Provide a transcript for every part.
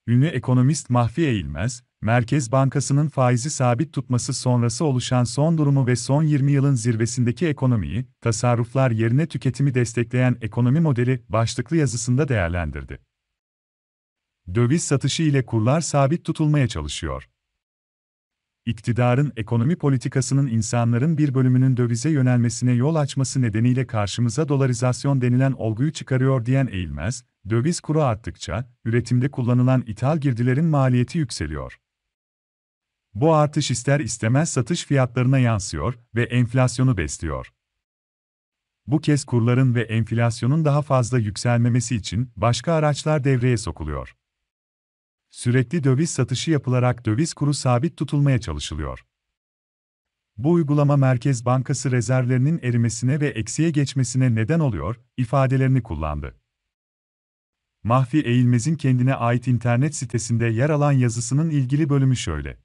Ünlü ekonomist Mahfi Eğilmez, Merkez Bankası'nın faizi sabit tutması sonrası oluşan son durumu ve son 20 yılın zirvesindeki ekonomiyi, tasarruflar yerine tüketimi destekleyen ekonomi modeli başlıklı yazısında değerlendirdi. Döviz satışı ile kurlar sabit tutulmaya çalışıyor. İktidarın ekonomi politikasının insanların bir bölümünün dövize yönelmesine yol açması nedeniyle karşımıza dolarizasyon denilen olguyu çıkarıyor diyen Eğilmez, döviz kuru arttıkça, üretimde kullanılan ithal girdilerin maliyeti yükseliyor. Bu artış ister istemez satış fiyatlarına yansıyor ve enflasyonu besliyor. Bu kez kurların ve enflasyonun daha fazla yükselmemesi için başka araçlar devreye sokuluyor. Sürekli döviz satışı yapılarak döviz kuru sabit tutulmaya çalışılıyor. Bu uygulama Merkez Bankası rezervlerinin erimesine ve eksiye geçmesine neden oluyor, ifadelerini kullandı. Mahfi Eğilmez'in kendine ait internet sitesinde yer alan yazısının ilgili bölümü şöyle.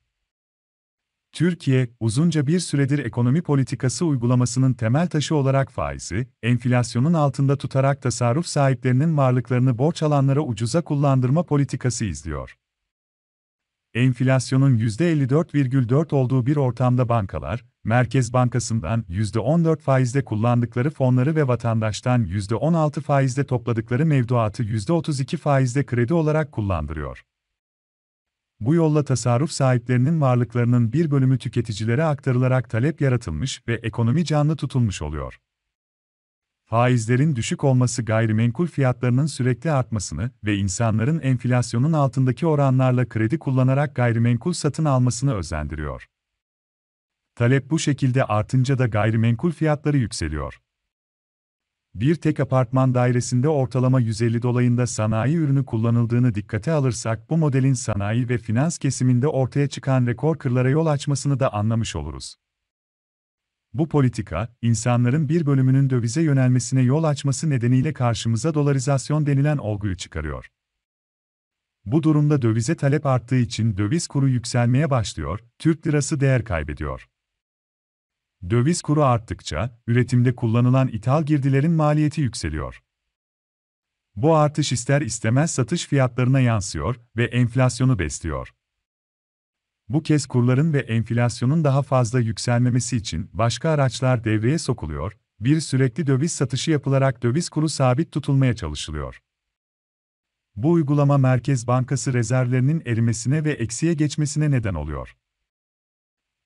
Türkiye, uzunca bir süredir ekonomi politikası uygulamasının temel taşı olarak faizi, enflasyonun altında tutarak tasarruf sahiplerinin varlıklarını borç alanlara ucuza kullandırma politikası izliyor. Enflasyonun %54,4 olduğu bir ortamda bankalar, Merkez Bankası'ndan %14 faizle kullandıkları fonları ve vatandaştan %16 faizle topladıkları mevduatı %32 faizle kredi olarak kullandırıyor. Bu yolla tasarruf sahiplerinin varlıklarının bir bölümü tüketicilere aktarılarak talep yaratılmış ve ekonomi canlı tutulmuş oluyor. Faizlerin düşük olması gayrimenkul fiyatlarının sürekli artmasını ve insanların enflasyonun altındaki oranlarla kredi kullanarak gayrimenkul satın almasını özendiriyor. Talep bu şekilde artınca da gayrimenkul fiyatları yükseliyor. Bir tek apartman dairesinde ortalama 150 dolayında sanayi ürünü kullanıldığını dikkate alırsak bu modelin sanayi ve finans kesiminde ortaya çıkan rekor kırlara yol açmasını da anlamış oluruz. Bu politika, insanların bir bölümünün dövize yönelmesine yol açması nedeniyle karşımıza dolarizasyon denilen olguyu çıkarıyor. Bu durumda dövize talep arttığı için döviz kuru yükselmeye başlıyor, Türk lirası değer kaybediyor. Döviz kuru arttıkça, üretimde kullanılan ithal girdilerin maliyeti yükseliyor. Bu artış ister istemez satış fiyatlarına yansıyor ve enflasyonu besliyor. Bu kez kurların ve enflasyonun daha fazla yükselmemesi için başka araçlar devreye sokuluyor, bir sürekli döviz satışı yapılarak döviz kuru sabit tutulmaya çalışılıyor. Bu uygulama Merkez Bankası rezervlerinin erimesine ve eksiye geçmesine neden oluyor.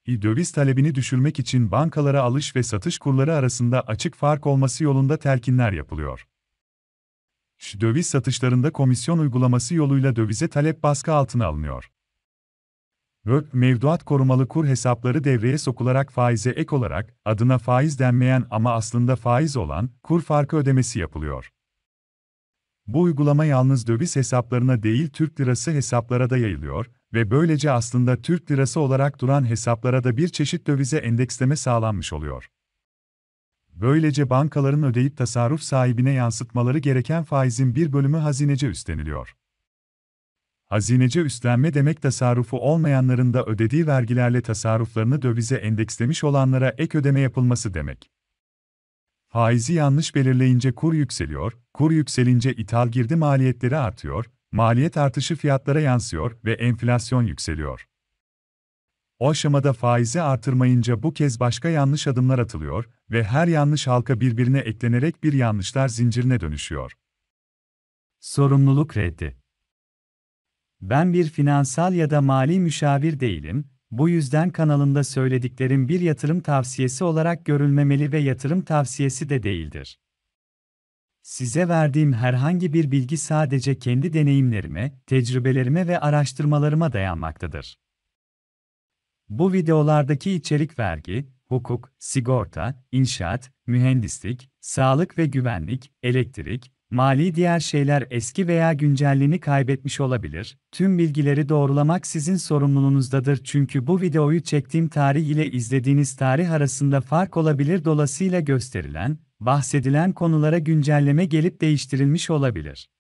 Döviz talebini düşürmek için bankalara alış ve satış kurları arasında açık fark olması yolunda telkinler yapılıyor. Döviz satışlarında komisyon uygulaması yoluyla dövize talep baskı altına alınıyor. Mevduat korumalı kur hesapları devreye sokularak faize ek olarak, adına faiz denmeyen ama aslında faiz olan, kur farkı ödemesi yapılıyor. Bu uygulama yalnız döviz hesaplarına değil Türk lirası hesaplara da yayılıyor ve böylece aslında Türk lirası olarak duran hesaplara da bir çeşit dövize endeksleme sağlanmış oluyor. Böylece bankaların ödeyip tasarruf sahibine yansıtmaları gereken faizin bir bölümü hazinece üstleniliyor. Hazinece üstlenme demek tasarrufu olmayanların da ödediği vergilerle tasarruflarını dövize endekslemiş olanlara ek ödeme yapılması demek. Faizi yanlış belirleyince kur yükseliyor, kur yükselince ithal girdi maliyetleri artıyor, maliyet artışı fiyatlara yansıyor ve enflasyon yükseliyor. O aşamada faizi artırmayınca bu kez başka yanlış adımlar atılıyor ve her yanlış halka birbirine eklenerek bir yanlışlar zincirine dönüşüyor. Sorumluluk reddi. Ben bir finansal ya da mali müşavir değilim, bu yüzden kanalımda söylediklerim bir yatırım tavsiyesi olarak görülmemeli ve yatırım tavsiyesi de değildir. Size verdiğim herhangi bir bilgi sadece kendi deneyimlerime, tecrübelerime ve araştırmalarıma dayanmaktadır. Bu videolardaki içerik vergi, hukuk, sigorta, inşaat, mühendislik, sağlık ve güvenlik, elektrik, mali diğer şeyler eski veya güncelliğini kaybetmiş olabilir. Tüm bilgileri doğrulamak sizin sorumluluğunuzdadır çünkü bu videoyu çektiğim tarih ile izlediğiniz tarih arasında fark olabilir dolayısıyla gösterilen, bahsedilen konulara güncelleme gelip değiştirilmiş olabilir.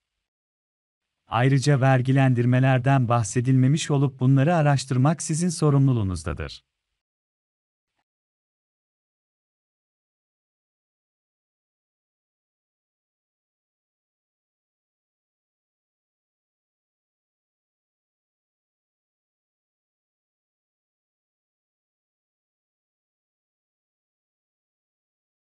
Ayrıca vergilendirmelerden bahsedilmemiş olup bunları araştırmak sizin sorumluluğunuzdadır.